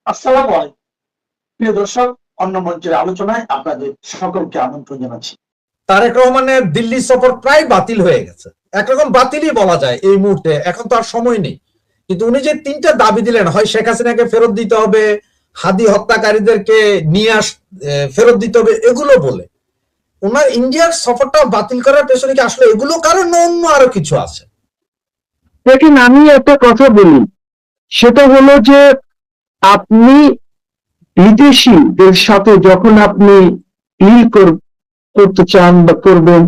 আসসালামু আলাইকুম প্রিয় দর্শক, অন্য মঞ্চের আলোচনায় আপনাদের সকলকে আমন্ত্রণ জানাচ্ছি। তারেক রহমানের দিল্লি সফর প্রায় বাতিল হয়ে গেছে, একরকম বাতিলই বলা যায় এই মুহূর্তে, এখন তো আর সময় নেই। কিন্তু উনি যে তিনটা দাবি দিলেন, হয় শেখ হাসিনাকে ফেরত দিতে হবে, হাদি হত্যাকারীদেরকে নিয়ে ফেরত দিতে হবে, এগুলো বলে ওনার ইন্ডিয়ার সফরটা বাতিল করার পেছনে কি আসলে এগুলো কারণ না অন্য আরো কিছু আছে? দেখেন, আমি একটা কথা বলি, সেটা হলো যে আপনি বিদেশিদের সাথে যখন আপনি ডিল করতে চান বা করবেন,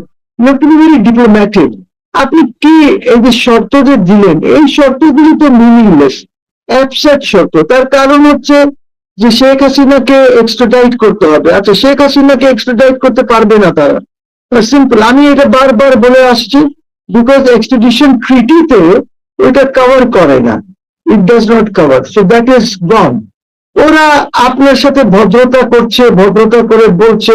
ভেরি ডিপ্লোম্যাটিক। আপনি কি এই যে শর্ত যে দিলেন, এই শর্তগুলি তো মিনিংলেস, অ্যাবসার্ড শর্ত। তার কারণ হচ্ছে যে শেখ হাসিনাকে এক্সট্রাডাইট করতে হবে। আচ্ছা, শেখ হাসিনাকে এক্সট্রাডাইট করতে পারবে না তারা, সিম্পল। আমি এটা বারবার বলে আসছি, বিকজ এক্সট্রাডিশন ট্রিটিতে এটা কভার করে না, it does not cover, so that is wrong. ওরা আপনার সাথে ভদ্রতা করছে, ভদ্রতা করে বলছে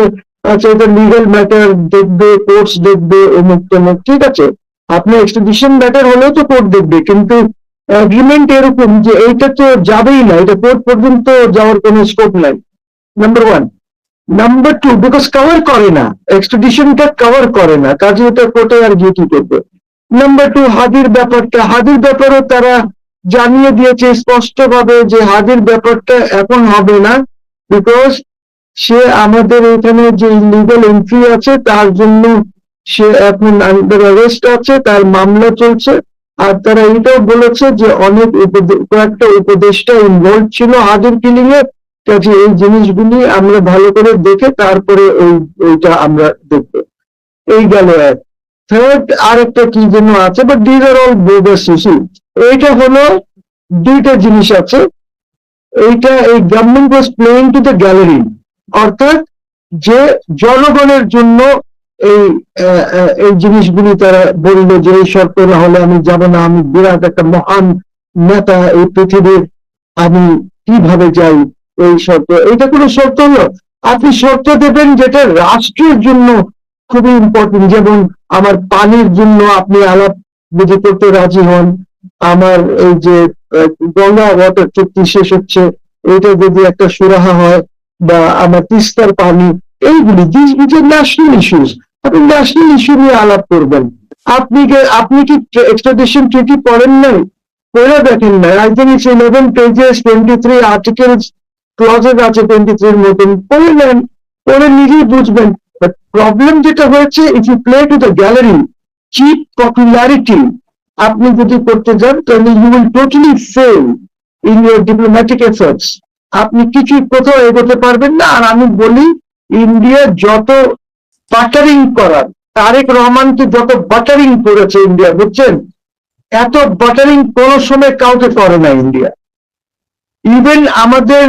আচ্ছা এটা লিগাল ম্যাটার দেখবে, কোর্টস দেখবে, অমুক তমুক, ঠিক আছে। আপনার এক্সট্রাডিশন ম্যাটার হলেও তো কোর্ট দেখবে, কিন্তু এগ্রিমেন্ট এরকম যে এইটা তো যাবেই না, এটা কোর্ট পর্যন্ত যাওয়ার কোনো স্কোপ নাই, number one. Number two, because cover করে না, এক্সট্রাডিশনটা কভার করে না, কাজে এটা কোর্টে আর গিয়ে কি করবে। নাম্বার টু, হাদির ব্যাপারেও তারা জানিয়ে দিয়েছে স্পষ্টভাবে যে হাদির ব্যাপারটা এখন হবে না, বিকজ সে আমাদের এখানে যে ইলিগাল এন্ট্রি আছে তার জন্য সে এখন আন্ডার অ্যারেস্ট আছে, তার মামলা চলছে। আর তারা এটাও বলেছে যে অনেক কয়েকটা উপদেষ্টা ইনভলভ ছিল হাদির কিলিং এ, কাজে এই জিনিসগুলি আমরা ভালো করে দেখে তারপরে ওইটা আমরা দেখবো। এই গেল এক। থার্ড আর একটা কি যেন আছে, but these are all bogus issue. এইটা হলো দুইটা জিনিস আছে। এইটা এই government was playing two the gallery, অর্থাৎ যে জনগণের জন্য এই এই জিনিসগুলি তারা বললো যে এই শর্ত না হলে আমি যাব না, আমি বিরাট একটা মহান নেতা এই পৃথিবীর, আমি কিভাবে যাই, এই শর্ত। এটা কোনো শর্ত হলো? আপনি শর্ত দেবেন যেটা রাষ্ট্রের জন্য খুবই ইম্পর্টেন্ট, যেমন আমার পানির জন্য আপনি আলাপ যদি করতে রাজি হন, আমার এই যে গঙ্গা ওয়াটার চুক্তি শেষ হচ্ছে, এটা যদি একটা সুরাহা হয়, বা আমার তিস্তার পানি, এইগুলি দিস ন্যাশনাল ইস্যুস, আপনি ন্যাশনাল ইস্যু নিয়ে আলাপ করবেন। আপনি কি এক্সট্রাডিশন ট্রিটি পড়েন নাই? পড়ে দেখেন না? I think it's 11 pages, 23 articles, clauses আছে 23 এর মতন, পড়ে নেন, পড়ে নিজেই বুঝবেন। বাট প্রবলেম যেটা হয়েছে, if you play to the gallery, cheap popularity আপনি যদি করতে যান, তাহলে you will totally fail in your diplomatic efforts. আপনি কিছুই কোথাও এগোতে পারবেন না। আর আমি বলি, ইন্ডিয়া যত বাটারিং করার, তারেক রহমানকে যত বাটারিং করেছে ইন্ডিয়া, বুঝছেন, এত বাটারিং কোনো সময় কাউকে করে না ইন্ডিয়া। ইভেন আমাদের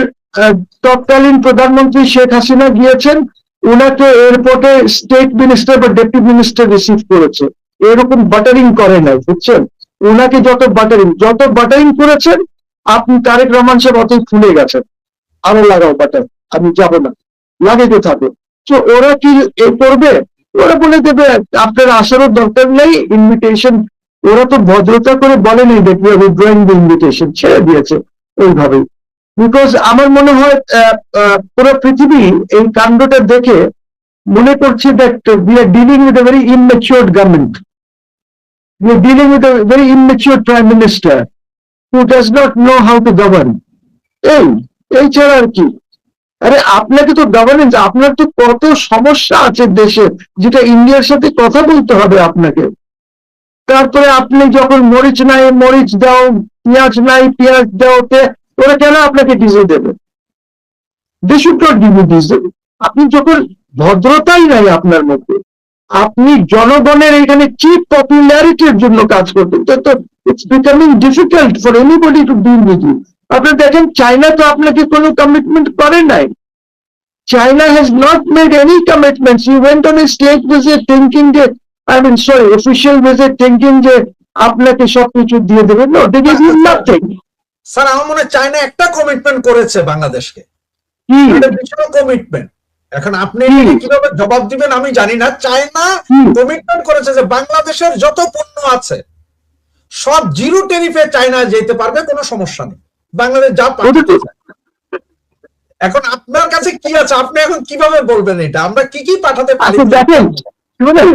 তৎকালীন প্রধানমন্ত্রী শেখ হাসিনা গিয়েছেন, উনাকে এয়ারপোর্টে স্টেট মিনিস্টার বা ডেপুটি মিনিস্টার রিসিভ করেছে, এরকম বাটারিং করে নাই, বুঝছেন। উনাকে যত বাটারিং করেছেন, আপনি তারেক রহমান সাহেব অতই ফুলে গেছেন, আরো লাগাও বাটার, আমি যাব না, লাগাইতে থাকো। তো ওরা কি করবে? ওরা বলে দেবে আপনার আসারও দরকার নেই, ইনভিটেশন। ওরা তো ভদ্রতা করে বলেনি that we R withdrawing the invitation, ছেড়ে দিয়েছে ওইভাবেই। বিকজ আমার মনে হয় পুরো পৃথিবী এই কাণ্ডটা দেখে মনে করছে that we are dealing with a very immatured government, we are dealing with a very immatured prime minister who does not know how to govern. এই ছাড়া আর কি? আরে আপনাকে তো গভর্নেন্স, আপনার তো কত সমস্যা আছে দেশে, যেটা ইন্ডিয়ার সাথে কথা বলতে হবে আপনাকে। তারপরে আপনি যখন মরিচ নাই মরিচ দাও, পেঁয়াজ নাই পেঁয়াজ দাও, ওরা কেন আপনাকে ডিজে দেবে? They should not give you DJ. আপনি যখন ভদ্রতাই নাই আপনার মধ্যে, আপনি জনগণের এখানে চিপ পপুলারিটির জন্য কাজ করতেন, তো it's becoming difficult for anybody to deal with you. আপনি দেখেন, চায়না তো আপনাকে কোনো কমিটমেন্ট করে নাই। China has not made any commitments. You went on a state visit thinking that, official visit thinking যে আপনাকে সবকিছু দিয়ে দেবে। No, they gave you nothing. Sir, আমার মনে হয় চায়না একটা কমিটমেন্ট করেছে বাংলাদেশকে, এটা বিশাল কমিটমেন্ট। এখন আপনি কিভাবে জবাব দিবেন আমি জানি না। চায়না কমিটমেন্ট করেছে যে বাংলাদেশের যত পণ্য আছে সব জিরো ট্যারিফে চায়না যেতে পারবে, কোনো সমস্যা নেই, বাংলাদেশ যা পাচ্ছে। এখন আপনার কাছে কি আছে, আপনি এখন কিভাবে বলবেন এটা, আমরা কি কি পাঠাতে পারি? আচ্ছা দেখেন, শুনেন,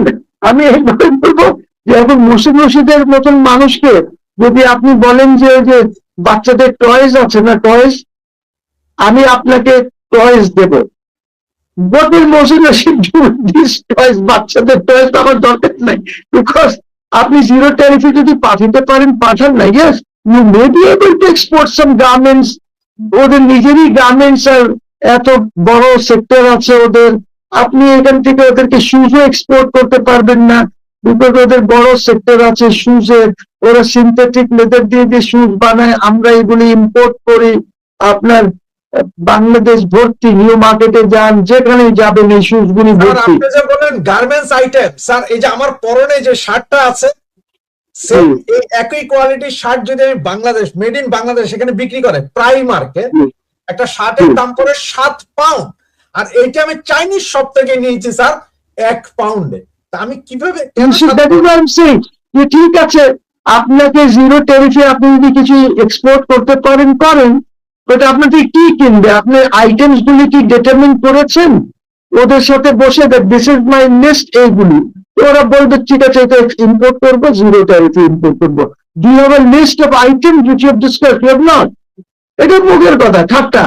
আমি এইভাবে বলবো যে এখন মুর্শিদের মতন মানুষকে যদি আপনি বলেন যে যে বাচ্চাদের টয়েস আছে না, টয়েস, আমি আপনাকে টয়েস দেব, বটের টয়েস, বাচ্চাদের টয়েস আমার দরকার নাই, বিকজ আপনি জিরো ট্যারিফে যদি পাঠাতে পারেন পাঠান না, yes you may be able to export some garments, ওদের নিজেরই গার্মেন্টস আর এত বড় সেক্টর আছে ওদের, আপনি এখান থেকে ওদেরকে শুজও এক্সপোর্ট করতে পারবেন না, বিকজ ওদের বড় সেক্টর আছে শুজের, ওরা সিনথেটিক লেদার দিয়ে যে শুজ বানায়, আমরা এগুলি ইম্পোর্ট করি, আপনার বাংলাদেশ ভর্তি, নিউ মার্কেটে যান, যেখানে যাবেন এই শুজ গুলি স্যার ভর্তি। আপনি যে বলেন গার্মেন্টস আইটেম, স্যার এই যে আমার পরনে যে শার্টটা আছে, same এই একই কোয়ালিটির শার্ট যদি আমি বাংলাদেশ, মেড ইন বাংলাদেশ সেখানে বিক্রি করে প্রাইমার্কে, একটা শার্টের দাম পড়ে 7 পাউন্ড, আর এইটা আমি চাইনিজ শপ থেকে নিয়েছি স্যার 1 পাউন্ডে। তা আমি কিভাবে যে ঠিক আছে, আপনাকে জিরো ট্যারিফে আপনি যদি কিছু এক্সপোর্ট করতে পারেন করেন, বাট আপনাকে কি কিনবে, আপনি আইটেমস গুলি কি ডিটারমিন করেছেন ওদের সাথে বসে, দিস ইজ মাই লিস্ট এইগুলি, ওরা বলবে ঠিক আছে এটা ইম্পোর্ট করবো, জিরো ট্যারিফে ইম্পোর্ট করবো, do you have a list of items which you have discussed? You have not. এটা মুখের কথা, ঠাট্টা,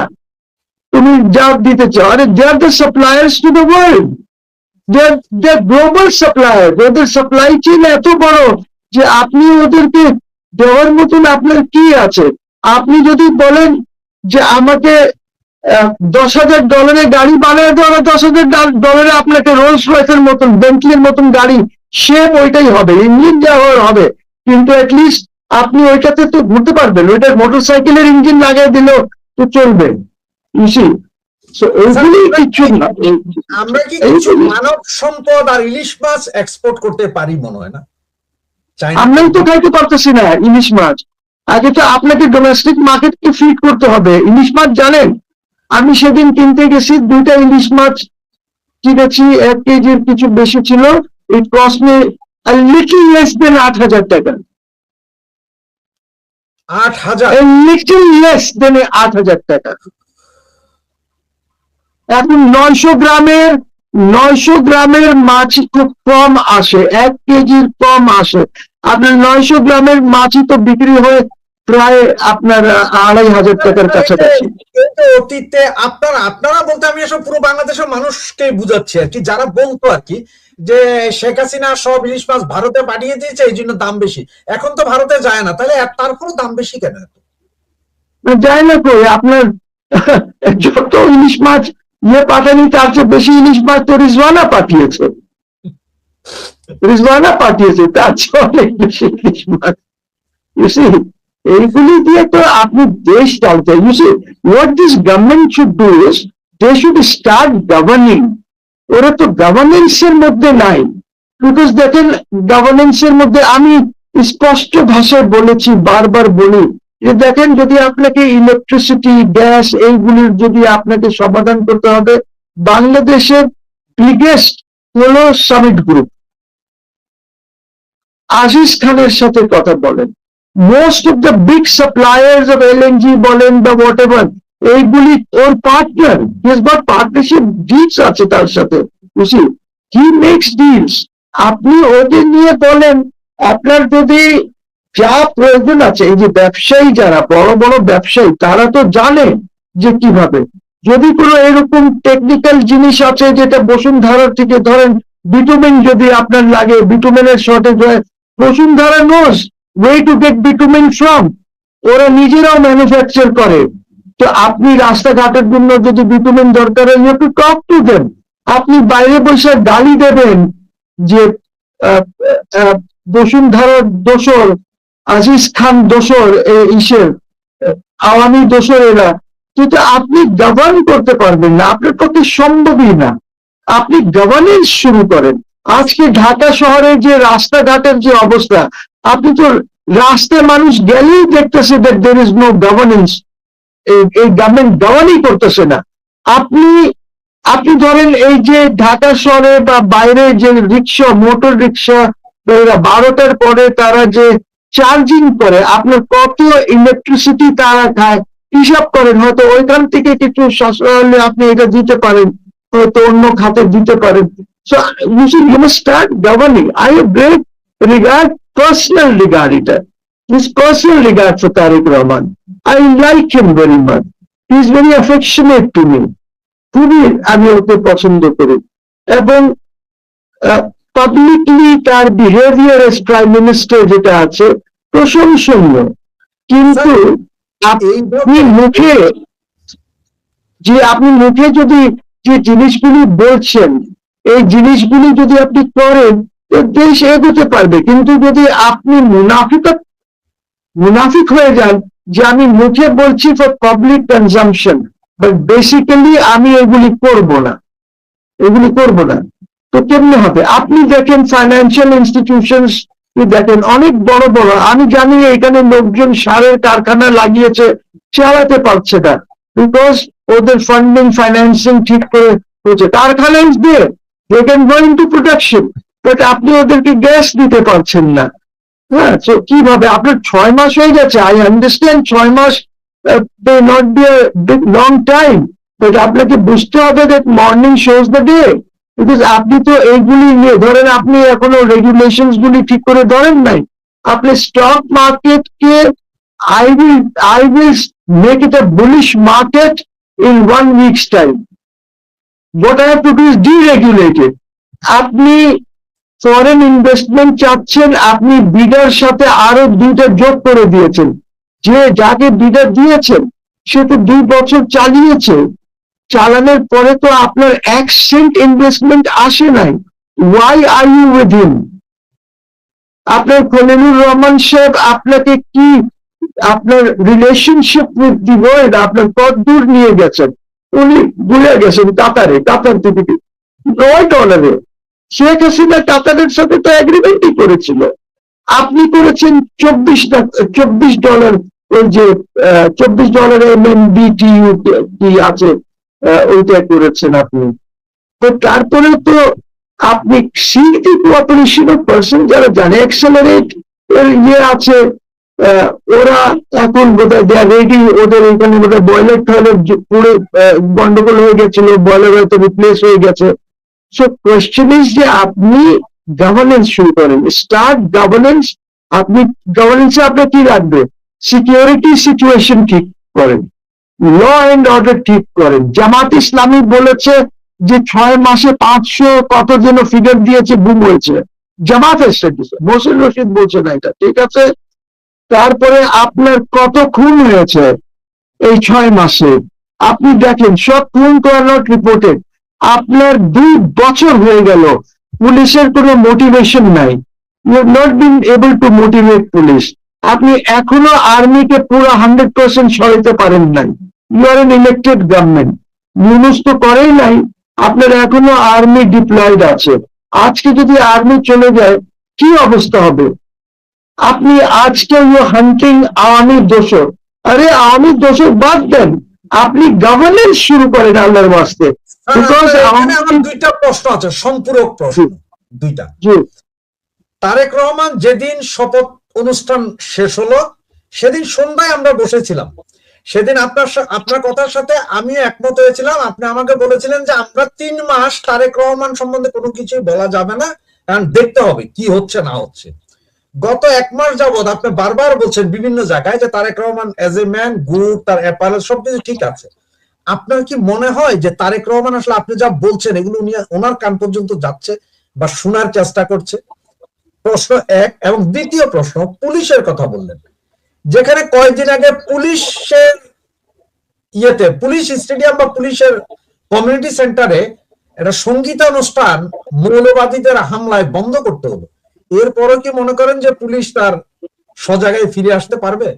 তুমি যা দিতে চাও, আরে they are the suppliers to the world, they global supplier, ওদের সাপ্লাই চেইন এত বড় যে আপনি ওদেরকে দেওয়ার মতন আপনার কি আছে? আপনি যদি বলেন যে আমাকে $10,000 গাড়ি বানিয়ে দেওয়া, $10,000 আপনাকে রোলস রয়েসের মতন, বেন্টলির মতন গাড়ি, সেম ওইটাই হবে, ইঞ্জিন যাওয়ার হবে, কিন্তু অ্যাটলিস্ট আপনি ওইটাতে তো ঘুরতে পারবেন, ওইটার মোটরসাইকেলের ইঞ্জিন লাগিয়ে দিলেও তো চলবে। এইগুলি কিছু না, আমরা কি কিছু মানব সম্পদ আর ইলিশ মাছ এক্সপোর্ট করতে পারি মনে হয় না? আমরাই তো খাইতে পারতেছি না ইলিশ মাছ, আগে তো আপনাকে ডোমেস্টিক মার্কেটকে ফিট করতে হবে। ইলিশ মাছ জানেন, আমি সেদিন কিনতে গেছি, 2টা ইলিশ মাছ কিনেছি, 1 কেজির কিছু বেশি ছিল, it cost me a little less than 8,000 টাকা। 8,000? a little less than 8,000 টাকা। এখন 900 গ্রামের মাছ খুব কম আসে, 1 কেজির কম আসে, আপনার 900 গ্রামের মাছই তো বিক্রি হয় প্রায় আপনার 2,500 টাকার কাছাকাছি। অতীতে আপনারা বলতে আমি আসলে পুরো বাংলাদেশের মানুষকে বুঝাচ্ছি আর কি, যারা বলতো আর কি যে শেখ হাসিনা সব ইলিশ মাছ ভারতে পাঠিয়ে দিয়েছে এই জন্য দাম বেশি, এখন তো ভারতে যায় না, তাহলে তারপরও দাম বেশি কেন? যায় না কই, আপনার যত ইলিশ মাছ পাঠানি তার চেয়ে বেশি ইলিশ মাছ তো রিজওয়ানা পাঠিয়েছে, তার চেয়ে অনেক বেশি ইলিশ মাছ। এইগুলি দিয়ে তো আপনি দেশ চালাতে, what this government should do is they should start governing। ওরা তো গভর্নেন্স এর মধ্যে নাই, বিকজ দেখেন গভর্নেন্স এর মধ্যে আমি স্পষ্ট ভাষায় বলেছি, বারবার বলি যে দেখেন, যদি আপনাকে ইলেকট্রিসিটি, গ্যাস এইগুলির যদি আপনাকে সমাধান করতে হবে, বাংলাদেশের বিগেস্ট হলো সামিট গ্রুপ, আজিজ খানের সাথে কথা বলেন, most of the big suppliers of LNG বলেন বা হোয়াট এভার, এইগুলি ওর partner, his got partnership deals আছে তার সাথে, বুঝি হি মেক্স ডিলস। আপনি ওদের নিয়ে বলেন, আপনার যদি যা প্রয়োজন আছে, এই যে ব্যবসায়ী যারা বড় বড় ব্যবসায়ী তারা তো জানে যে কিভাবে, যদি কোনো এরকম টেকনিক্যাল জিনিস আছে যেটা বসুন্ধরা থেকে, ধরেন বিটুমিন যদি আপনার লাগে, বিটুমিনের শর্টেজ হয়, Bashundhara knows way to get bitumen from, ওরা নিজেরাও ম্যানুফ্যাকচার করে, তো আপনি রাস্তাঘাটের জন্য যদি বিটুমিন দরকার হয়, you have to talk to them. আপনি বাইরে বসে গালি দেবেন যে বসুন্ধরার দোসর, আজিজ খান দোসর, ইসের আওয়ামী দোসর এরা, কিন্তু আপনি গভর্ন করতে পারবেন না, আপনার পক্ষে সম্ভবই না। আপনি গভর্নেন্স শুরু করেন। আজকে ঢাকা শহরের যে রাস্তাঘাটের যে অবস্থা, আপনি তো রাস্তায় মানুষ গেলেই দেখতেছে that there is no governance, এই গভর্নমেন্ট গভর্নই করতেছে না। আপনি ধরেন এই যে ঢাকা শহরে বা বাইরে যে রিক্সা, মোটর রিক্সা, 12টার পরে তারা যে চার্জিং করে, আপনার কত ইলেকট্রিসিটি তারা খায়, হিসাব করেন, হয়তো ওইখান থেকে কিছু সাশ্রয় হলে আপনি এটা দিতে পারেন, হয়তো অন্য খাতে দিতে পারেন। So you must start governing. I have great regard, personal regard এটা. This personal regard for Tariq Rahman. I like him very much. He is very affectionate to me. খুবই আমি ওকে পছন্দ করি, এবং পাবলিকলি তার বিহেভিয়ার এস প্রাইম মিনিস্টার যেটা আছে প্রশংসনীয়। কিন্তু আপনি মুখে যদি যে জিনিসগুলি বলছেন, এই জিনিসগুলি যদি আপনি করেন, দেশ এগোতে পারবে। কিন্তু যদি আপনি মুনাফিক হয়ে যান যে আমি মুখে বলছি for public consumption, but basically আমি এগুলি করব না, তো কেমনে হবে? আপনি দেখেন ফাইন্যান্সিয়াল ইনস্টিটিউশনস দেখেন, অনেক বড় বড়, আমি জানি এখানে লোকজন সারের কারখানা লাগিয়েছে, চালাতে পারছে না, বিকজ ওদের ফান্ডিং ফাইন্যান্সিং ঠিক করে হয়েছে। কারখানা is there, they can go into production, but আপনি ওদেরকে গ্যাস দিতে পারছেন না। হ্যাঁ, তো কিভাবে? আপনার 6 মাস হয়ে গেছে, আই আন্ডারস্ট্যান্ড 6 মাস may not be a big long time, but আপনাকে বুঝতে হবে that morning shows the day, because আপনি তো এইগুলি নিয়ে ধরেন, আপনি এখনো রেগুলেশনস গুলি ঠিক করে ধরেন নাই। আপনি stock market K I will make it a bullish market in 1 week's time. What I have to do is deregulate it. আপনি ফরেন ইনভেস্টমেন্ট চাচ্ছেন, আপনি বিডার সাথে আরো 2টা যোগ করে দিয়েছেন। যে যাকে বিডার দিয়েছেন সে তো 2 বছর চালিয়েছে, চালানোর পরে তো আপনার 1 সেন্ট ইনভেস্টমেন্ট আসে নাই। Why are you with him? আপনার খলিলুর রহমান সাহেব আপনাকে কি, আপনার রিলেশনশিপ উইথ দি ওয়ার্ল্ড আপনার কত দূর নিয়ে গেছেন? উনি ভুলে গেছেন কাতার থেকে $9। শেখ হাসিনা কাতারের সাথে তো এগ্রিমেন্টই করেছিল, আপনি করেছেন $24, ওই যে $24 MMBTU কি আছে, ওইটা করেছেন আপনি। তো তারপরে তো আপনি সিটি কোঅপারেশনের পার্সন যারা জানে এক্সেলারেট এর আছে, ওরা এখন বোধহয় দেয়ার রেডি, ওদের এখানে বোধহয় বয়লার টয়লেট পুরো গন্ডগোল হয়ে গেছিল, বয়লার হয়তো রিপ্লেস হয়ে গেছে। সো কোয়েশ্চেন ইজ যে আপনি গভর্নেন্স শুরু করেন, স্টার্ট গভর্নেন্স। আপনি গভর্নেন্সে আপনার কি রাখবে? সিকিউরিটি সিচুয়েশন ঠিক করেন, ল এন্ড অর্ডার ঠিক করেন। জামাত ইসলামী বলেছে যে 6 মাসে 500 কত যেন ফিগার দিয়েছে, বুম হয়েছে। জামাত এসেছে, মোহসিন রশিদ বলছে না এটা, ঠিক আছে? তারপরে আপনার কত খুন হয়েছে এই 6 মাসে, আপনি দেখেন সব খুন তো আর নট রিপোর্টেড। আপনার 2 বছর হয়ে গেল, পুলিশের কোনো মোটিভেশন নাই, you have not been able to motivate police. আপনি এখনো আর্মিকে পুরো 100% সরাইতে পারেন নাই। You are an elected government, Yunus তো করেই নাই, আপনার এখনো আর্মি ডিপ্লয়েড আছে। আজকে যদি আর্মি চলে যায় কি অবস্থা হবে? আপনি আজকে হান্টিং আওয়ামী দোষর, আরে আওয়ামী দোষর বাদ দেন, আপনি গভর্নেন্স শুরু করেন আল্লাহর ওয়াস্তে। আমার 2টা প্রশ্ন আছে, সম্পূরক প্রশ্ন 2টা। তারেক রহমান যেদিন শপথ অনুষ্ঠান শেষ হলো, সেদিন সন্ধ্যায় আমরা বসেছিলাম, সেদিন আপনার কথার সাথে আমিও একমত হয়েছিলাম। আপনি আমাকে বলেছিলেন যে আমরা 3 মাস তারেক রহমান সম্বন্ধে কোনো কিছুই বলা যাবে না, কারণ দেখতে হবে কি হচ্ছে না হচ্ছে। গত 1 মাস যাবৎ আপনি বারবার বলছেন বিভিন্ন জায়গায় যে Tarique Rahman as a man good, তার অ্যাপারেল সবকিছু ঠিক আছে। আপনার কি মনে হয় যে তারেক রহমান আসলে আপনি যা বলছেন এগুলো ওনার কান পর্যন্ত যাচ্ছে বা শোনার চেষ্টা করছে? প্রশ্ন 1। এবং দ্বিতীয় প্রশ্ন, পুলিশের কথা বললেন, যেখানে কয়েকদিন আগে পুলিশের পুলিশ স্টেডিয়াম বা পুলিশের কমিউনিটি সেন্টারে একটা সঙ্গীতানুষ্ঠান মৌলবাদীদের হামলায় বন্ধ করতে হলো, এরপরও কি মনে করেন যে পুলিশ তার সজাগায় ফিরে আসতে পারবে?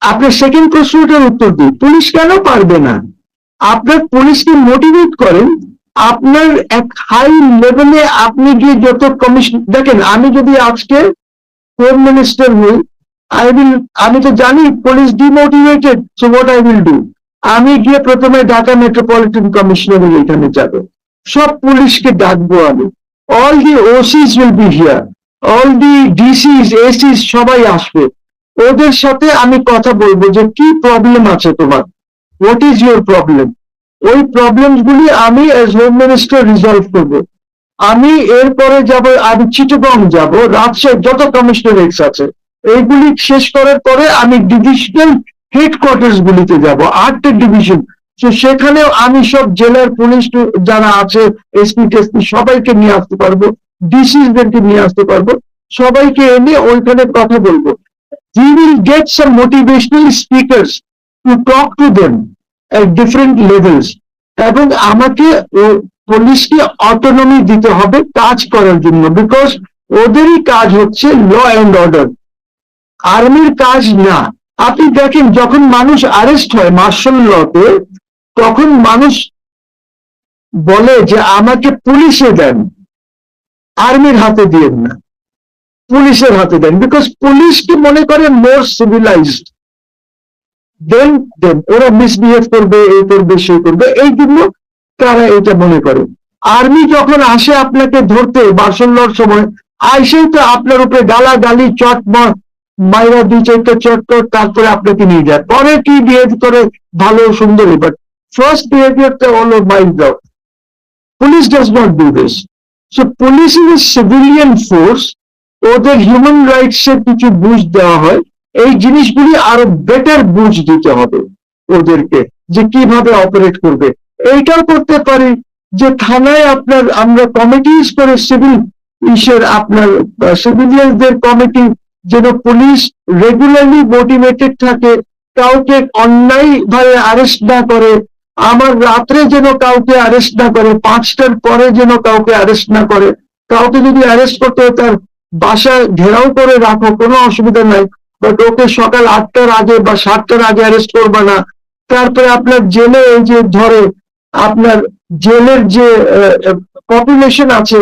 আপনার সেকেন্ড প্রশ্নটার উত্তর দিই, পুলিশ কেন পারবে না? আপনার পুলিশকে মোটিভেট করেন, আপনার এক হাই লেভেলে আপনি গিয়ে যত কমিশন দেখেন। আমি যদি আজকে হোম মিনিস্টার হই, আমি তো জানি police demotivated, so what I will do, আমি গিয়ে প্রথমে ঢাকা মেট্রোপলিটন কমিশনারের এখানে যাব, সব পুলিশকে ডাকবো আমি, all the OCs will be here, all the DCs ACs সবাই আসবে, ওদের সাথে আমি কথা বলবো যে কি প্রবলেম আছে তোমার, হোয়াট ইজ ইউর প্রবলেম। ওই প্রবলেম গুলি আমি এজ হোম মিনিস্টার রিজলভ করবো। আমি এরপরে যাব, আমি চিটাগং যাব, রাজশাহী যত কমিশনারেটস আছে এইগুলি শেষ করার পরে আমি ডিভিশনাল হেডকোয়ার্টার্স গুলিতে যাব, 8টা ডিভিশন। তো সেখানেও আমি সব জেলার পুলিশ যারা আছে, এসপি টেসপি সবাইকে নিয়ে আসতে পারবো, ডিসিদেরকে নিয়ে আসতে পারবো, সবাইকে এনে ওইখানে কথা বলবো। We will get some motivational speakers to talk to them at different levels, এবং আমাকে পুলিশকে অটোনমি দিতে হবে কাজ করার জন্য, বিকজ ওদেরই কাজ হচ্ছে ল অ্যান্ড অর্ডার, আর্মির কাজ না। আপনি দেখেন যখন মানুষ অ্যারেস্ট হয় মার্শাল লতে, তখন মানুষ বলে যে আমাকে পুলিশে দেন, আর্মির হাতে দিয়েন না, পুলিশের হাতে দেন, বিকজ পুলিশকে মনে করে মোর সিভিলাইজড। দেন ওরা মিসবিহেভ করবে, এই করবে সেই করবে, এই জন্য তারা এটা মনে করে। আর্মি যখন আসে আপনাকে ধরতে মার্শাল লর সময়, আইসেই তো আপনার উপরে গালাগালি চট মাইরা 2-4টা চট, তারপরে আপনাকে নিয়ে যায়, পরে কি বিহেভ করে ভালো সুন্দর, বাট ফার্স্ট বিহেভিয়ারটা হলো মাইন্ড দাও। Police does not do this. So police is a civilian force, ওদের হিউম্যান রাইটস এর কিছু বুঝ দেওয়া হয়, এই জিনিসগুলি আরো বেটার বুঝ দিতে হবে ওদেরকে, যে কিভাবে অপারেট করবে। এইটাও করতে পারি যে থানায় আপনার আমরা কমিটিজ করে সিভিল ইসের আপনার সিভিলিয়ানদের কমিটি, যেন পুলিশ রেগুলারলি মোটিভেটেড থাকে, কাউকে অন্যায় ভাবে অ্যারেস্ট না করে, আমার রাত্রে যেন কাউকে অ্যারেস্ট না করে, 5টার পরে যেন কাউকে অ্যারেস্ট না করে। কাউকে যদি অ্যারেস্ট করতে হয় তার বাসা ঘেরাও করে রাখো, কোনো অসুবিধা নাই, বাট ওকে সকাল 8টার আগে বা 7টার আগে অ্যারেস্ট করবে না। তারপরে আপনার জেলে এই যে ধরে, আপনার জেলের যে পপুলেশন আছে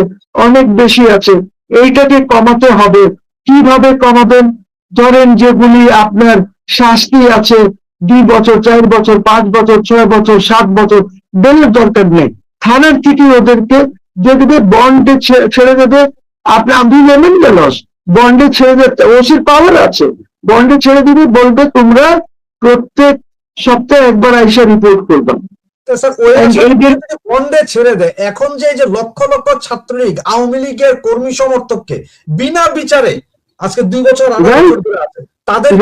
অনেক বেশি আছে, এইটাকে কমাতে হবে। কিভাবে কমাবেন? ধরেন যেগুলি আপনার শাস্তি আছে 2 বছর, 4 বছর, 5 বছর, 6 বছর, 7 বছর, বেলের দরকার নেই, থানার থেকে ওদেরকে দেখবে বন্ডে ছেড়ে দেবে। আপনার আমি লস বন্ডে ছেড়ে দেবে, ওসির পাওয়ার আছে, বন্ডে ছেড়ে দিবে, বলবে তোমরা প্রত্যেক সপ্তাহে একবার আইসা রিপোর্ট করবে। বন্ডে ছেড়ে দেয়। এখন যে লক্ষ লক্ষ ছাত্রলীগ আওয়ামী লীগের কর্মী সমর্থককে বিনা বিচারে আজকে 2 বছর তাদের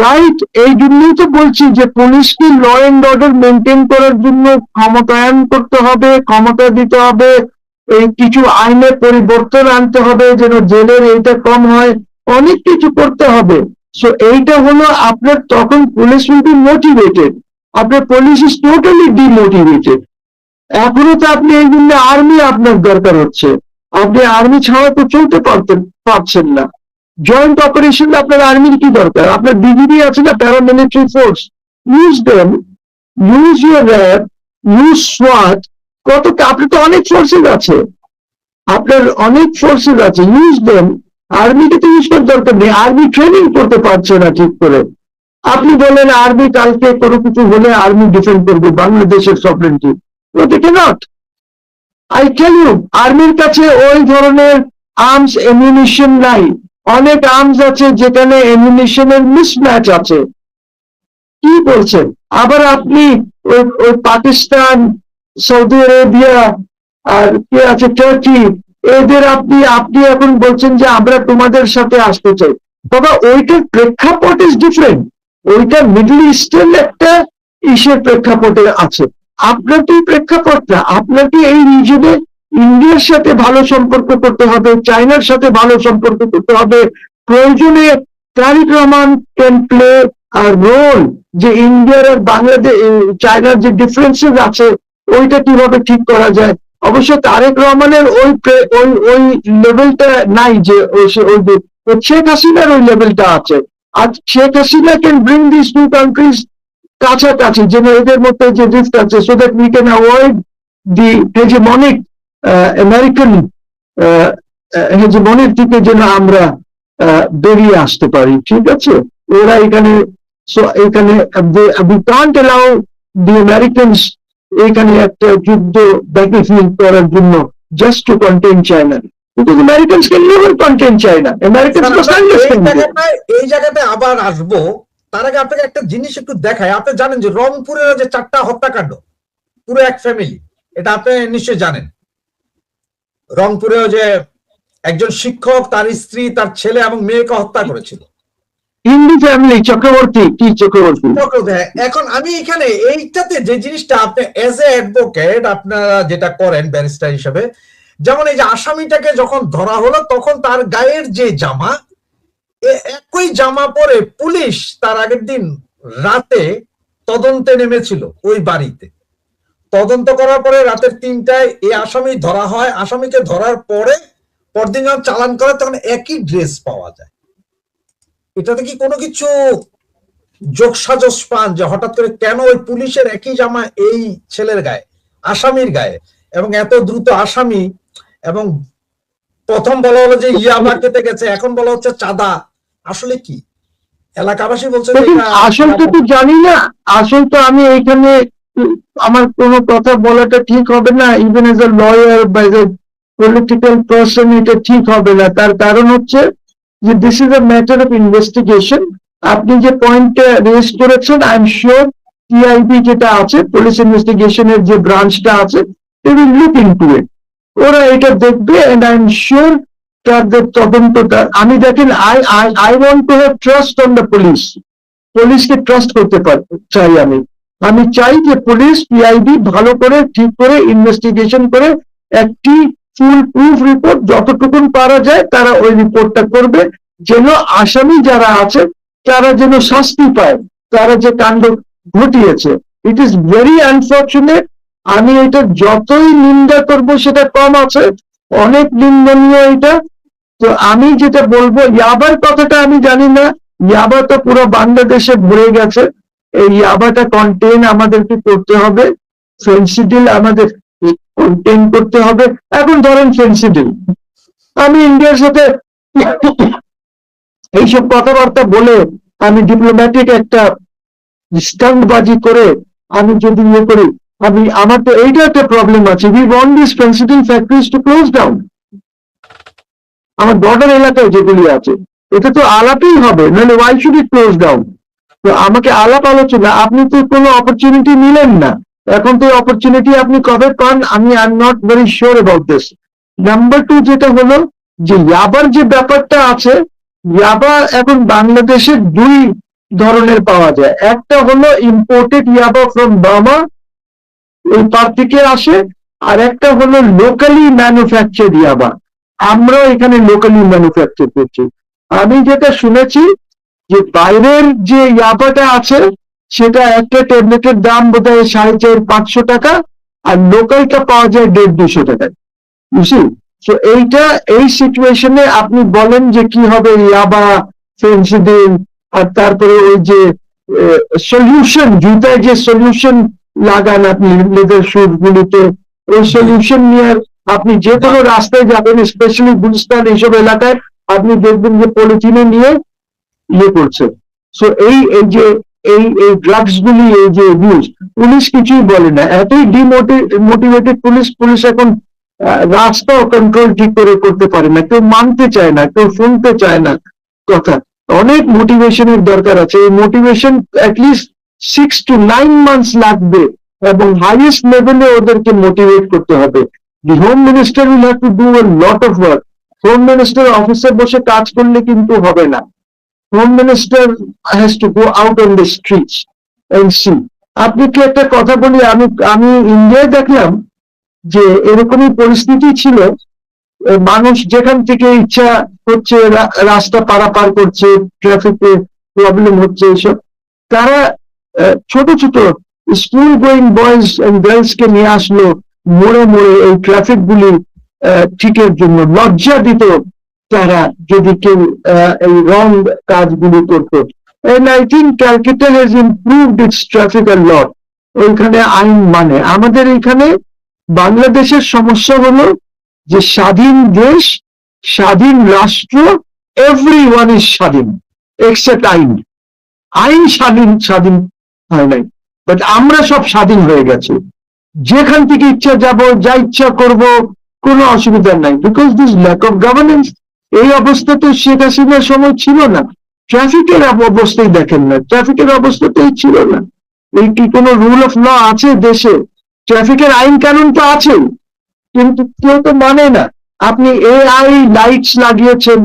রাইট, এই জন্যই তো বলছি যে পুলিশকে ল এন্ড অর্ডার মেনটেন করার জন্য ক্ষমতায়ন করতে হবে, ক্ষমতা দিতে হবে, এই কিছু আইনে পরিবর্তন আনতে হবে যেন জেলের এইটা কম হয়, অনেক কিছু করতে হবে। সো এইটা হলো আপনার, তখন পুলিশ উইল বি মোটিভেটেড। আপনার পুলিশ ইজ টোটালি ডিমোটিভেটেড। এখনো তো আপনি এই জন্য আর্মি আপনার দরকার হচ্ছে, আপনি আর্মি ছাড়া তো চলতে পারছেন না। জয়েন্ট অপারেশন আপনার আর্মির কি দরকার? আপনার বিজিবি আছে না, paramilitary force, use them, use your RAB, use সোয়াট, কত আপনি তো অনেক ফোর্সেস আছে, আপনার অনেক ফোর্সেস আছে, ইউজ দেম। আর্মিকে তো ইউজ করার দরকার নেই, আর্মি ট্রেনিং করতে পারছে না ঠিক করে। আপনি বলেন আর্মি কালকে কোনো কিছু হলে আর্মি ডিফেন্ড করবে বাংলাদেশের sovereignty, not. I tell you, আর্মির কাছে ওই ধরনের আর্মস এমিউনিশন নাই। অনেক আর্মস আছে যেখানে এমিউনিশনের মিসম্যাচ আছে। কি বলছেন? আবার আপনি ওই পাকিস্তান, সৌদি আরবিয়া আর কে আছে টার্কি, এদের আপনি এখন বলছেন যে আমরা তোমাদের সাথে আসতে চাই। তবে ওইটার প্রেক্ষাপট ইজ ডিফারেন্ট, ওইটা মিডল ইস্টার্ন একটা ইসের প্রেক্ষাপটে আছে। আপনার তো প্রেক্ষাপট না, আপনাকে এই রিজনে ইন্ডিয়ার সাথে ভালো সম্পর্ক করতে হবে, চায়নার সাথে ভালো সম্পর্ক করতে হবে। প্রয়োজনে Tarique Rahman can play a role, যে ইন্ডিয়ার আর বাংলাদেশ চায়নার যে ডিফারেন্সেস আছে ওইটা কিভাবে ঠিক করা যায়। অবশ্য তারেক রহমানের ওই লেভেলটা নাই, যে শেখ হাসিনার ওই লেভেলটা আছে। আর Sheikh Hasina can bring this two countries কাছাকাছি, যেন এদের মধ্যে যে রিস্ক আছে, so that we can avoid the hegemonic American হেজেমনির থেকে যেন আমরা বেরিয়ে আসতে পারি। ঠিক আছে, ওরা এখানে we can't allow the Americans এখানে একটা যুদ্ধ ব্যাটলফিল্ড করার জন্য, just to contain China. because Americans can never contain China. Americans must understand it. এই জায়গাটায় আবার আসবো, তার আগে আপনাকে একটা জিনিস একটু দেখায়। আপনি জানেন যে রংপুরের যে 4টা হত্যাকাণ্ড, পুরো এক ফ্যামিলি, এটা আপনি নিশ্চয়ই জানেন। রংপুরে যে একজন শিক্ষক, তার স্ত্রী, তার ছেলে এবং মেয়েকে হত্যা করেছিল। হিন্দু ফ্যামিলি, চক্রবর্তী, কি চক্রবর্তী? এখন আমি এখানে এইটাতে যে জিনিসটা আপনি এজ এ অ্যাডভোকেট আপনারা যেটা করেন ব্যারিস্টার হিসেবে, যেমন এই যে আসামিটাকে যখন ধরা হলো তখন তার গায়ের যে জামা, একই জামা পরে পুলিশ তার আগের দিন রাতে তদন্তে নেমেছিল ওই বাড়িতে। তদন্ত করার পরে রাতের 3টায় এই আসামি ধরা হয়। আসামিকে ধরার পরে পরদিন যখন চালান করে তখন একই ড্রেস পাওয়া যায়। এটাতে কি কোনো কিছু যোগসাজশ পান যে হঠাৎ করে কেন ওই পুলিশের একই জামা এই ছেলের গায়ে, আসামির গায়ে, এবং এত দ্রুত আসামি, এবং প্রথম বলা হলো যে ইয়াবা খেতে গেছে, এখন বলা হচ্ছে চাঁদা, আসলে কি? এলাকাবাসী বলছে আসলটা তো জানি না। আসল তো আমি এইখানে আমার কোনো কথা বলাটা ঠিক হবে না, ইভেন এজ এ লয়ার বা এজ এ পলিটিক্যাল পার্সন এটা ঠিক হবে না। তার কারণ হচ্ছে যে this is a matter of investigation. আপনি যে পয়েন্টটা রেজ করেছেন, আই এম শিওর টিআইবি যেটা আছে, পুলিশ ইনভেস্টিগেশনের যে ব্রাঞ্চটা আছে, they will look into it. ওরা এটা দেখবে, এন্ড আই এম শিওর তাদের তদন্তটা, আমি দেখেন I want to have trust on the police. পুলিশকে ট্রাস্ট করতে চাই আমি চাই যে পুলিশ, পিআইবি ভালো করে ঠিক করে ইনভেস্টিগেশন করে একটি ফুল প্রুফ রিপোর্ট যতটুকু পারা যায় তারা ওই রিপোর্টটা করবে, যেন আসামি যারা আছে তারা যেন শাস্তি পায়, তারা যে কাণ্ড ঘটিয়েছে। It is very unfortunate. আমি এটা যতই নিন্দা করব সেটা কম আছে, অনেক নিন্দনীয় এটা। তো আমি যেটা বলবো, ইয়াবার কথাটা আমি জানি না, ইয়াবা তো পুরো বাংলাদেশে ভরে গেছে। এই ইয়াবাটা কন্টেন আমাদেরকে করতে হবে, ফেন্সিডিল আমাদের কন্টেন করতে হবে। এখন ধরেন ফেন্সিডিল, আমি ইন্ডিয়ার সাথে এইসব কথাবার্তা বলে আমি ডিপ্লোম্যাটিক একটা স্টান্টবাজি করে আমি যদি ইয়ে করি, আমার তো এইটা একটা প্রবলেম আছে। We want this Phensedyl factories to close down. আমার বর্ডার এলাকায় যেগুলি আছে, এটা তো আলাপই হবে, নাহলে why should it close down? তো আমাকে আলাপ আলোচনা, আপনি তো কোনো অপরচুনিটি নিলেন না। এখন তো অপরচুনিটি আপনি কবে পান আমি I am not very sure about this. Number 2 যেটা হলো যে ইয়াবার যে ব্যাপারটা আছে, ইয়াবা এখন বাংলাদেশে 2 ধরনের পাওয়া যায়। একটা হলো ইম্পোর্টেড ইয়াবা ফ্রম বার্মা, ওই পার থেকে আসে, আর একটা হলো লোকালি ম্যানুফ্যাকচার্ড ইয়াবা, আমরা এখানে লোকালি ম্যানুফ্যাকচার করছি। আমি যেটা শুনেছি যে বাইরের যে ইয়াবাটা আছে সেটা একটা ট্যাবলেটের দাম বোধহয় 450-500 টাকা, আর লোকালটা পাওয়া যায় 150-200 টাকায়। বুঝলি? তো এই সিচুয়েশনে আপনি বলেন যে কি হবে, ইয়াবা, ফেন্সিডিল, আর তারপরে ওই যে সলিউশন, জুতায় যে সলিউশন লাগান আপনি লেদার শুজ গুলিতে, ওই সলিউশন নিয়ে আপনি যে কোনো রাস্তায় যাবেন, স্পেশালি গুলিস্তান এইসব এলাকায়, আপনি দেখবেন যে পলিথিনে নিয়ে ইয়ে করছে। সো এই যে এই ড্রাগস গুলি, এই যে ইউজ, পুলিশ কিছুই বলে না। এতই ডিমোটিভেটেড পুলিশ এখন রাস্তাও কন্ট্রোল ঠিক করে করতে পারে না, কেউ মানতে চায় না, কেউ শুনতে চায় না কথা। অনেক মোটিভেশনের দরকার আছে। এই মোটিভেশন অ্যাটলিস্ট 6 to 9 months লাগবে, এবং হাইয়েস্ট লেভেলে ওদেরকে মোটিভেট করতে হবে। The home minister will have to do a lot of work. Home minister অফিসে বসে কাজ করলে কিন্তু হবে না। Home minister has to go out on the streets and see. আপনি কি একটা কথা বলি, আমি ইন্ডিয়ায় দেখলাম যে এরকমই পরিস্থিতি ছিল। মানুষ যেখান থেকে ইচ্ছা হচ্ছে রাস্তা পারাপার করছে, ট্রাফিকে প্রবলেম হচ্ছে, এসব তারা ছোট ছোট school going boys and girls কে নিয়ে আসলো মোড়ে মোড়ে এই ট্রাফিক গুলি ঠিকের জন্য। লজ্জা দিত তারা যদি কেউ এই রং কাজগুলি করতো। And I think Calcutta has improved its traffic a lot. ওইখানে আইন মানে। আমাদের এখানে বাংলাদেশের সমস্যা হলো যে স্বাধীন দেশ, স্বাধীন রাষ্ট্র, এভরিওয়ান ইজ স্বাধীন এক্সেপ্ট আইন। আইন স্বাধীন হয় নাই, বাট আমরা সব স্বাধীন হয়ে গেছি। যেখান থেকে ইচ্ছা যাব, যা ইচ্ছা করব, কোনো অসুবিধা নাই, because this lack of governance. এই অবস্থা তো শেখ হাসিনার সময় ছিল না। ট্রাফিকের অবস্থাই দেখেন না, ট্রাফিকের অবস্থাতেই ছিল না। এই কি কোনো রুল অফ ল আছে দেশে? ট্রাফিকের আইন কানুন তো আছে, কিন্তু কেউ তো মানে না। আপনি এআই লাইটস লাগিয়েছেন,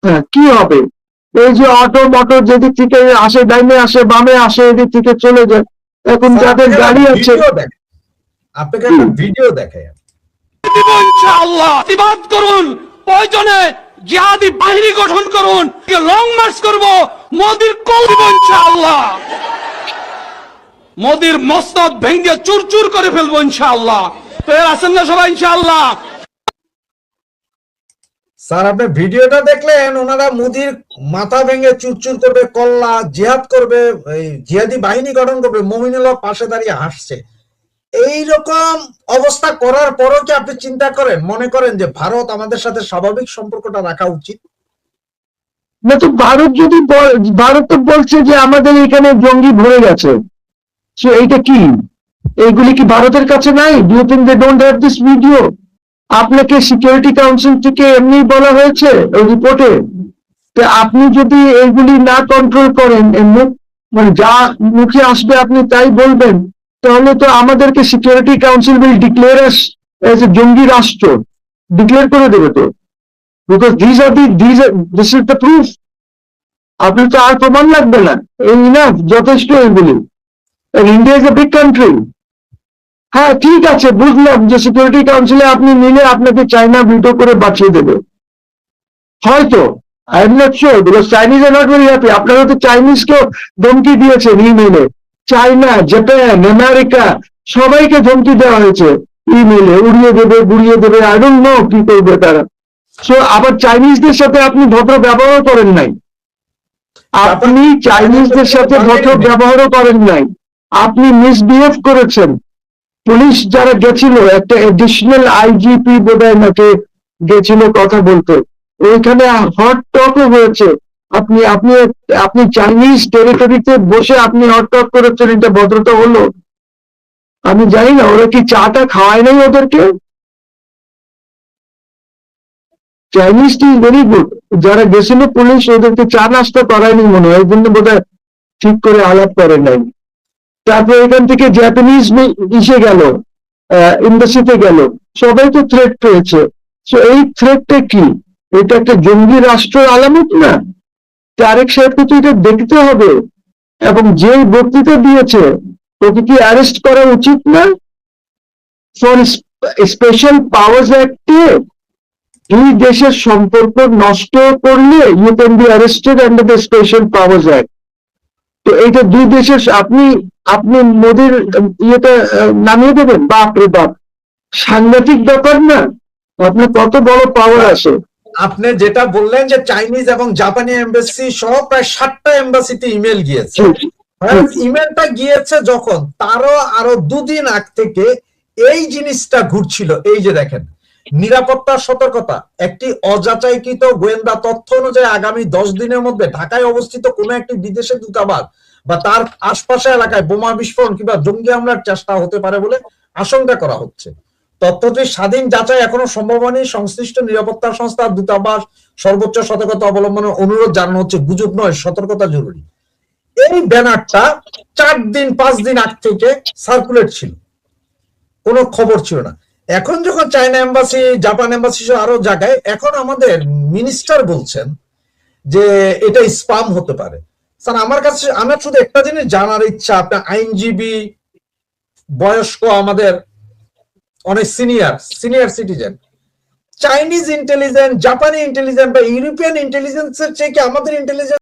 হ্যাঁ, কি হবে? এই যে অটো মোটর যেদিক থেকে আসে, ডাইনে আসে বামে আসে, এদিক থেকে চলে যায়। এখন যাদের গাড়ি আছে, আপনাকে একটা ভিডিও দেখায়, ইনশাআল্লাহ প্রতিবাদ করুন, প্রয়োজনে জিহাদি বাহিনী গঠন করুন, লং মার্চ করব, মোদির কল দিব ইনশাআল্লাহ, মোদির মস্তক ভেঙে চুরচুর করে ফেলবো ইনশাআল্লাহ। তো এর আছেন না সবাই ইনশাআল্লাহ? স্যার আপনি ভিডিওটা দেখলেন, ওনারা মোদির মাথা ভেঙে চুরচুর করবে, কল্লা জিহাদ করবে, এই জিহাদি বাহিনী গঠন করবে, মুমিনুল্লাহ পাশে দাঁড়িয়ে হাসছে। এইরকম অবস্থা করার পরও কি আপনি চিন্তা করেন, মনে করেন যে ভারত আমাদের সাথে স্বাভাবিক সম্পর্কটা রাখা উচিত? না তো ভারত যদি ভারত তো বলছে যে আমাদের এখানে জঙ্গি ভরে গেছে, সো এইটা কি? এইগুলি কি ভারতের কাছে নাই? Do you think they don't have this video? আপনাকে সিকিউরিটি কাউন্সিল থেকে এমনি বলা হয়েছে ওই রিপোর্টে, আপনি যদি এইগুলি না কন্ট্রোল করেন, মানে যা মুখে আসবে আপনি তাই বলবেন, তাহলে তো আমাদেরকে security council will declare S A জঙ্গি রাষ্ট্র ডিক্লেয়ার করে দেবে তো, because this is the proof. আপনি তো আর প্রমাণ লাগবে না, এই ইনাফ, যথেষ্ট এগুলি। India is a big country. হ্যাঁ ঠিক আছে, বুঝলাম যে সিকিউরিটি কাউন্সিলে আপনি নিলে আপনাকে চায়না ভিটো করে বাঁচিয়ে দেবে, হয়তো। I am not sure, because Chinese are not very happy. আপনারা তো চাইনিজকেও ধমকি দিয়েছেন ইমেলে, চায়না, জাপান, আমেরিকা সবাইকে ধমকি দেওয়া হয়েছে ইমেলে, উড়িয়ে দেবে গুড়িয়ে দেবে, আই ডোন্ট নো কি করবে তারা। সো আবার চাইনিজদের সাথে আপনি ভদ্র ব্যবহার করেন নাই, আপনি চাইনিজদের সাথে ভদ্র ব্যবহারও করেন নাই, আপনি মিসবিহেভ করেছেন। পুলিশ যারা গেছিল, একটা এডিশনাল আইজিপি বোধহয় নাকি গেছিল কথা বলতে, ওইখানে হট টকও হয়েছে। আপনি আপনি আপনি চাইনিজ টেরিটরিতে বসে আপনি হট টক করেছেন, এটা ভদ্রতা হলো? আমি জানি না ওরা কি চাটা খাওয়ায় নাই ওদেরকে। চাইনিজ টি ভেরি গুড, যারা গেছিল পুলিশ ওদেরকে চা নাস্তা করায়নি মনে হয়, এই জন্য বোধহয় ঠিক করে আলাপ করে নাই। তারপর এখান থেকে জাপানিজ ইসে গেল, এম্বাসিতে গেল, সবাই তো থ্রেট পেয়েছে। তো এই থ্রেটটা কি? এটা একটা জঙ্গি রাষ্ট্রের আলামত না? তারেক সাহেবকে তো এটা দেখতে হবে, এবং যে বক্তৃতা দিয়েছে ওকে কি অ্যারেস্ট করা উচিত না? ফর স্পেশাল পাওয়ার্স অ্যাক্টে দুই দেশের সম্পর্ক নষ্ট করলে you can be arrested under the Special Powers Act. তো এইটা দুই দেশের, আপনি আপনি মোদির ইয়েটা নামিয়ে দেবেন? বাপ রে বাপ, সাংঘাতিক ব্যাপার না? আপনার কত বড় পাওয়ার আছে। আপনি যেটা বললেন যে চাইনিজ এবং জাপানি এম্বাসি সহ প্রায় 7টা এম্বাসিতে ইমেল গিয়েছে। ইমেলটা গিয়েছে যখন, তারও আরো 2 দিন আগ থেকে এই জিনিসটা ঘুরছিল। এই যে দেখেন, নিরাপত্তা সতর্কতা, একটি অযাচাইকৃত গোয়েন্দা তথ্য অনুযায়ী আগামী 10 দিনের মধ্যে ঢাকায় অবস্থিত কোনো একটি বিদেশি দূতাবাস বা তার আশপাশের এলাকায় বোমা বিস্ফোরণ কিংবা জঙ্গি হামলার চেষ্টা হতে পারে বলে আশঙ্কা করা হচ্ছে। তথ্যটির স্বাধীন যাচাই এখনো সম্ভব হয়নি। সংশ্লিষ্ট নিরাপত্তা সংস্থা দূতাবাস সর্বোচ্চ সতর্কতা অবলম্বনের অনুরোধ জানানো হচ্ছে। গুজব নয়, সতর্কতা জরুরি। এই ব্যানারটা 4 দিন 5 দিন আগ থেকে সার্কুলেট ছিল, কোনো খবর ছিল না। এখন যখন চায়না এম্বাসি, জাপান এম্বাসি সহ আরো জায়গায়, এখন আমাদের মিনিস্টার বলছেন যে এটা স্পাম হতে পারে। স্যার আমার কাছে, আমার শুধু একটা জিনিস জানার ইচ্ছা, আপনার আইনজীবী, বয়স্ক, আমাদের অনেক সিনিয়র সিটিজেন, চাইনিজ ইন্টেলিজেন্স, জাপানি ইন্টেলিজেন্স বা ইউরোপিয়ান ইন্টেলিজেন্সের চেয়ে কি আমাদের ইন্টেলিজেন্স